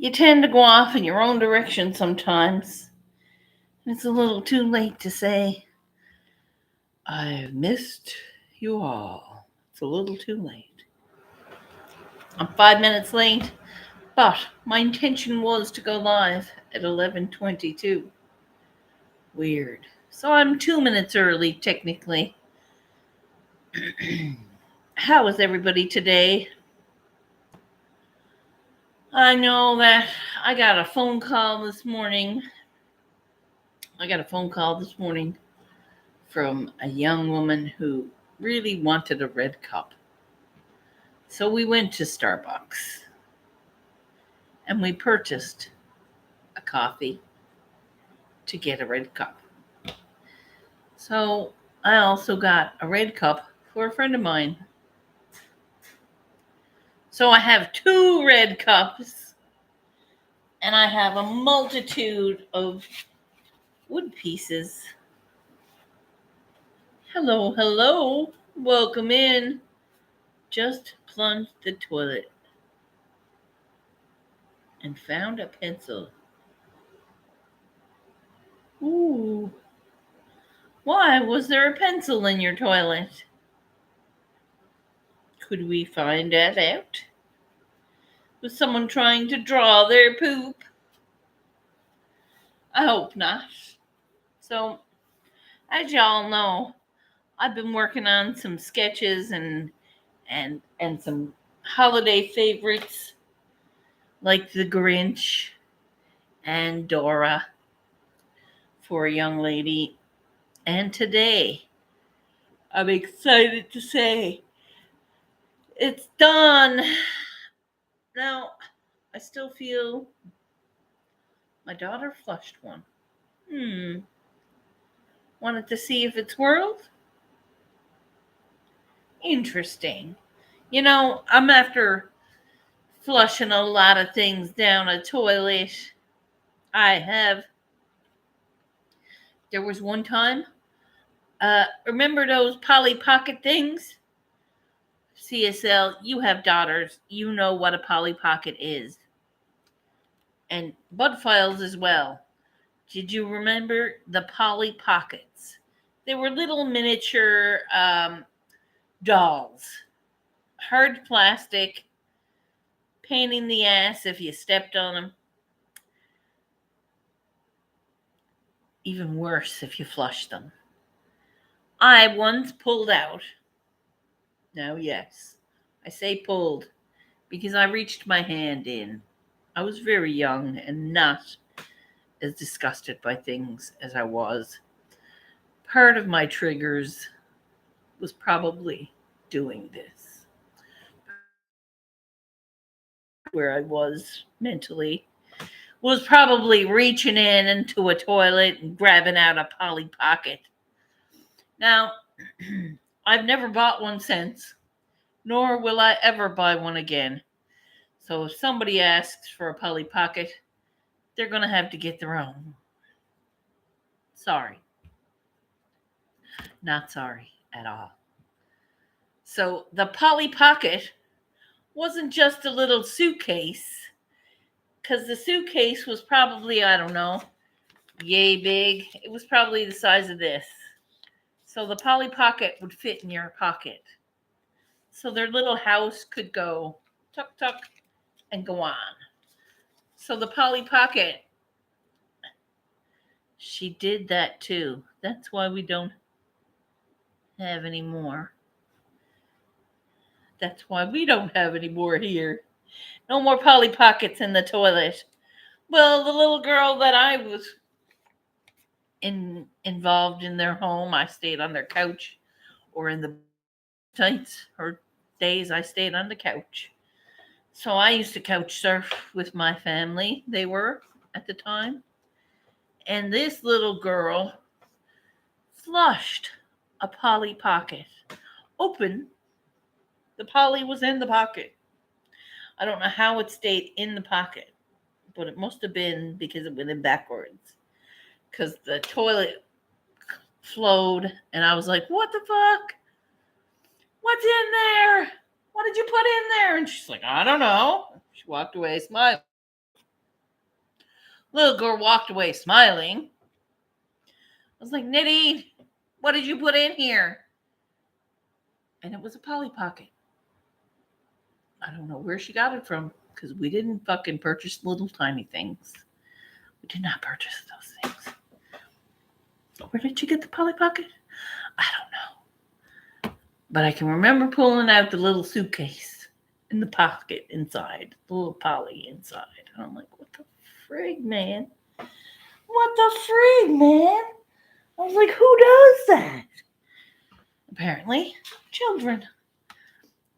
You tend to go off in your own direction sometimes. And it's a little too late to say, I've missed you all. It's a little too late. I'm 5 minutes late, but my intention was to go live at 11:22. Weird. So I'm 2 minutes early, technically. How is everybody today? I know that I got a phone call this morning. From a young woman who really wanted a red cup. So we went to Starbucks and we purchased a coffee to get a red cup. So I also got a red cup for a friend of mine. So I have two red cups and I have a multitude of wood pieces. Hello, hello. Welcome in. Just plunged the toilet and found a pencil. Ooh. Why was there a pencil in your toilet? Could we find that out? Was someone trying to draw their poop? I hope not. So, as y'all know, I've been working on some sketches and some holiday favorites like The Grinch and Dora for a young lady. And today, I'm excited to say it's done. Now, I still feel my daughter flushed one. Wanted to see if it swirled? Interesting. I'm after flushing a lot of things down a toilet. I have. There was one time, remember those Polly Pocket things? CSL, you have daughters. You know what a Polly Pocket is. And Bud Files as well. Did you remember the Polly Pockets? They were little miniature dolls. Hard plastic, pain in the ass if you stepped on them. Even worse if you flushed them. I once pulled out. Now, yes, I say pulled because I reached my hand in. I was very young and not as disgusted by things as I was. Part of my triggers was probably doing this. Where I was mentally was probably reaching in into a toilet and grabbing out a Polly Pocket. Now, I've never bought one since, nor will I ever buy one again. So if somebody asks for a Polly Pocket, they're going to have to get their own. Sorry. Not sorry at all. So the Polly Pocket wasn't just a little suitcase, because the suitcase was probably, I don't know, yay big. It was probably the size of this. So the Polly Pocket would fit in your pocket. So their little house could go tuck tuck and go on. So the Polly Pocket, she did that too. That's why we don't have any more. That's why we don't have any more here. No more Polly Pockets in the toilet. Well, the little girl that I was involved in their home, I stayed on their couch, or in the nights or days I stayed on the couch. So I used to couch surf with my family. They were at the time. And this little girl flushed a Polly Pocket. Open. The Polly was in the pocket. I don't know how it stayed in the pocket, but it must have been because it went in backwards. Because the toilet flowed, and I was like, what the fuck? What's in there? What did you put in there? And she's like, I don't know. She walked away smiling. Little girl walked away smiling. I was like, Nitty, what did you put in here? And it was a Polly Pocket. I don't know where she got it from because we didn't fucking purchase little tiny things. We did not purchase those things. Where did you get the Polly Pocket? I don't know. But I can remember pulling out the little suitcase in the pocket inside, the little Polly inside. And I'm like, what the frig, man? What the frig, man? I was like, who does that? Apparently, children.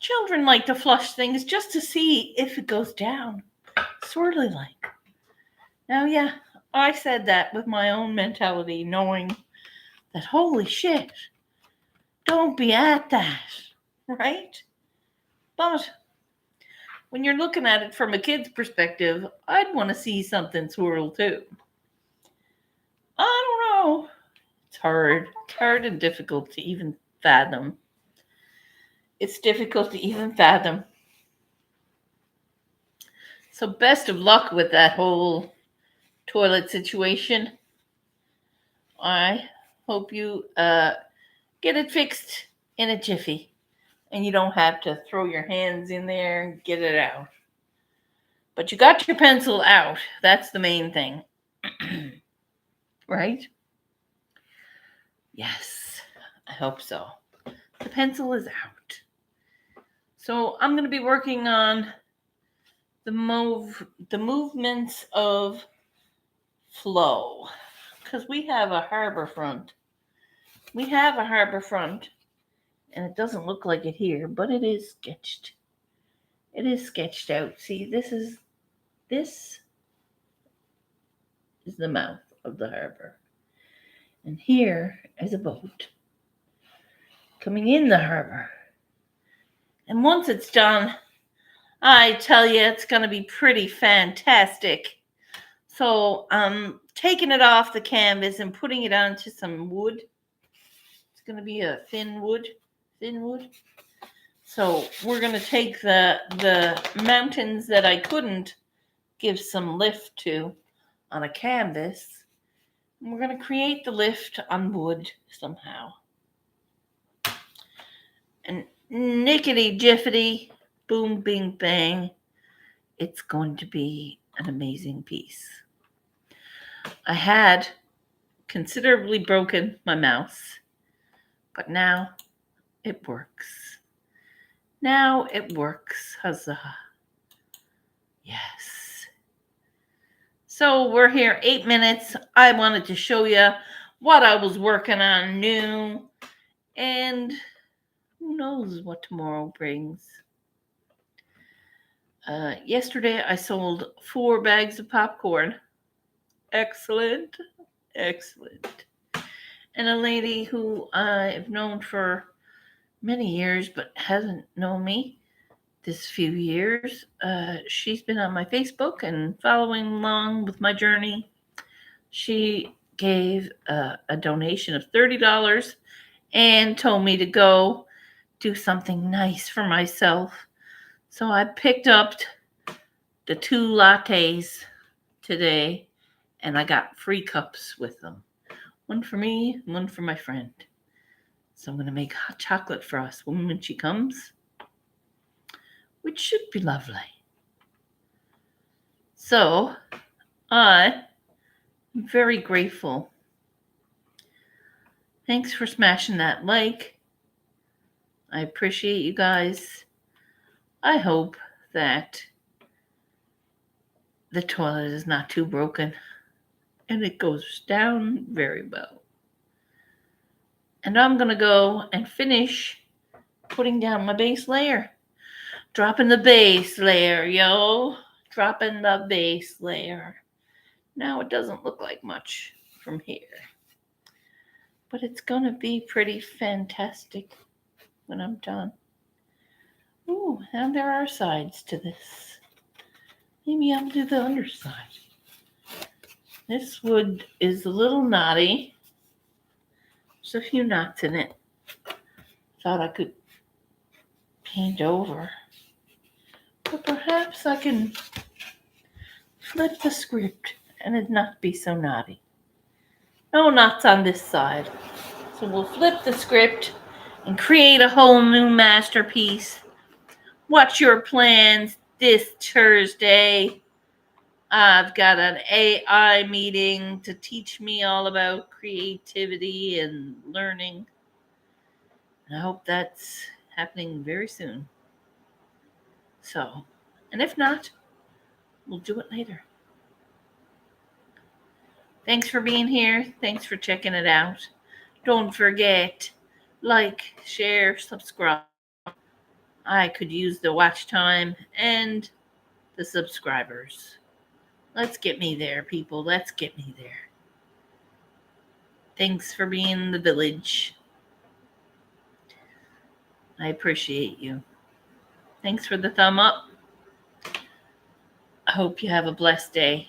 Children like to flush things just to see if it goes down. Swirly like. Now, yeah, I said that with my own mentality, knowing that, holy shit, don't be at that, right? But when you're looking at it from a kid's perspective, I'd want to see something swirl too. I don't know. It's hard. It's hard and difficult to even fathom. It's difficult to even fathom. So best of luck with that whole toilet situation. I hope you get it fixed in a jiffy and you don't have to throw your hands in there and get it out. But you got your pencil out. That's the main thing. Right? Yes, I hope so. The pencil is out. So I'm going to be working on the movements of flow because we have a harbor front. We have a harbor front, and it doesn't look like it here, but it is sketched. It is sketched out. See, this is the mouth of the harbor. And here is a boat coming in the harbor. And once it's done, I tell you, it's going to be pretty fantastic. So I'm taking it off the canvas and putting it onto some wood. It's going to be a thin wood. So we're going to take the mountains that I couldn't give some lift to on a canvas. And we're going to create the lift on wood somehow. And nickety jiffity, boom, bing, bang. It's going to be an amazing piece. I had considerably broken my mouse, but now it works. Now it works. Huzzah. Yes. So we're here 8 minutes. I wanted to show you what I was working on new, and who knows what tomorrow brings. Yesterday I sold 4 bags of popcorn. Excellent. And a lady who I've known for many years but hasn't known me this few years, she's been on my Facebook and following along with my journey. She gave a donation of $30 and told me to go do something nice for myself. So I picked up the 2 lattes today, and I got free cups with them. One for me, one for my friend. So I'm going to make hot chocolate for us when she comes, which should be lovely. So I'm very grateful. Thanks for smashing that like. I appreciate you guys. I hope that the toilet is not too broken and it goes down very well. And I'm going to go and finish putting down my base layer. Dropping the base layer, yo. Dropping the base layer. Now it doesn't look like much from here, but it's going to be pretty fantastic when I'm done. Ooh, and there are sides to this. Maybe I'll do the underside. This wood is a little knotty. There's a few knots in it. Thought I could paint over. But perhaps I can flip the script and it not be so naughty. No knots on this side. So we'll flip the script and create a whole new masterpiece. What's your plans this Thursday? I've got an AI meeting to teach me all about creativity and learning. And I hope that's happening very soon. So, and if not, we'll do it later. Thanks for being here. Thanks for checking it out. Don't forget, like, share, subscribe. I could use the watch time and the subscribers. Let's get me there, people. Let's get me there. Thanks for being in the village. I appreciate you. Thanks for the thumb up. I hope you have a blessed day.